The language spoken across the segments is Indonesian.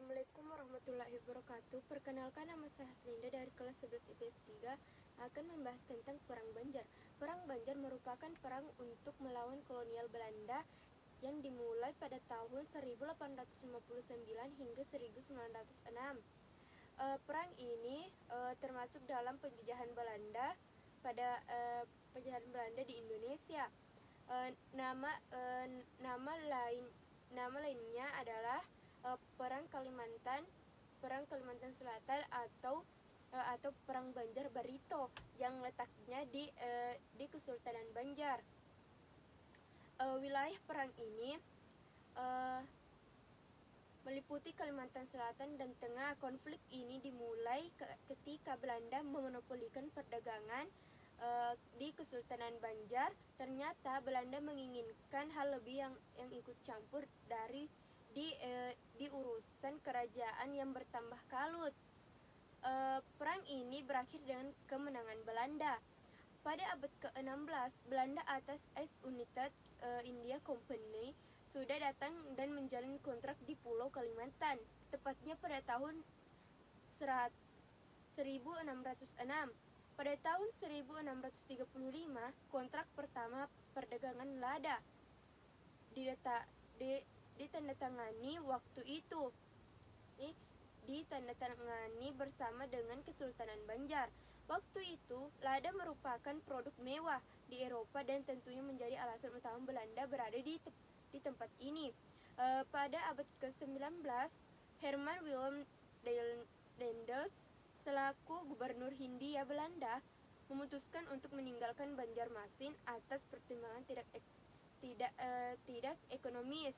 Assalamualaikum warahmatullahi wabarakatuh. Perkenalkan, nama saya Haslinda dari kelas 11 IPS 3 akan membahas tentang Perang Banjar. Perang Banjar merupakan perang untuk melawan kolonial Belanda yang dimulai pada tahun 1859 hingga 1906. Perang ini termasuk dalam penjajahan Belanda di Indonesia. Nama lainnya adalah Perang Kalimantan Selatan atau Perang Banjar Barito yang letaknya di Kesultanan Banjar. Wilayah perang ini meliputi Kalimantan Selatan dan Tengah. Konflik ini dimulai ketika Belanda memonopolikan perdagangan di Kesultanan Banjar. Ternyata Belanda menginginkan hal lebih yang ikut campur di urusan kerajaan yang bertambah kalut. Perang ini berakhir dengan kemenangan Belanda. Pada abad ke-16, Belanda atas East United India Company sudah datang dan menjalin kontrak di Pulau Kalimantan, tepatnya pada tahun 1606. Pada tahun 1635, kontrak pertama perdagangan lada ditandatangani waktu itu. Ditandatangani bersama dengan Kesultanan Banjar. Waktu itu, lada merupakan produk mewah di Eropa dan tentunya menjadi alasan utama Belanda berada di tempat ini. Pada abad ke-19, Herman Willem Daendels selaku gubernur Hindia Belanda memutuskan untuk meninggalkan Banjarmasin atas pertimbangan tidak ekonomis.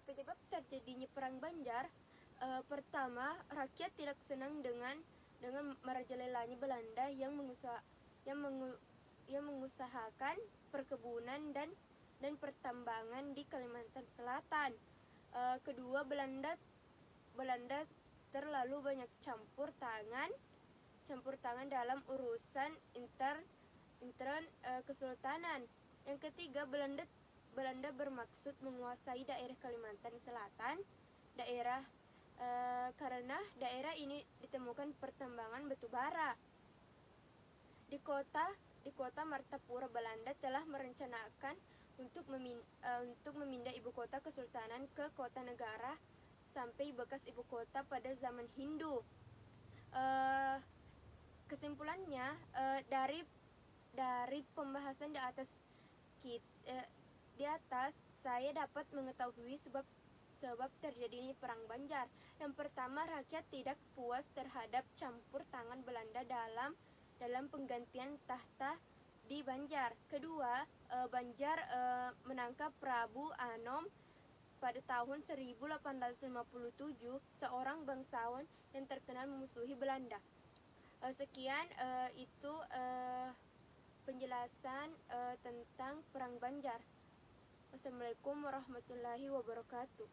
Penyebab terjadinya perang Banjar, pertama, rakyat tidak senang dengan merajalelanya Belanda yang mengusahakan perkebunan dan pertambangan di Kalimantan Selatan. Kedua, Belanda terlalu banyak campur tangan dalam urusan intern kesultanan. Yang ketiga, Belanda bermaksud menguasai daerah Kalimantan Selatan, karena daerah ini ditemukan pertambangan batu bara. Di kota Martapura, Belanda telah merencanakan untuk memindah ibu kota kesultanan ke kota negara sampai bekas ibu kota pada zaman Hindu. Kesimpulannya, dari pembahasan di atas saya dapat mengetahui sebab terjadinya perang Banjar. Yang pertama, rakyat tidak puas terhadap campur tangan Belanda dalam penggantian tahta di Banjar. Kedua, Banjar menangkap Prabu Anom pada tahun 1857, seorang bangsawan yang terkenal memusuhi Belanda. Sekian itu penjelasan tentang perang Banjar. Wassalamualaikum warahmatullahi wabarakatuh.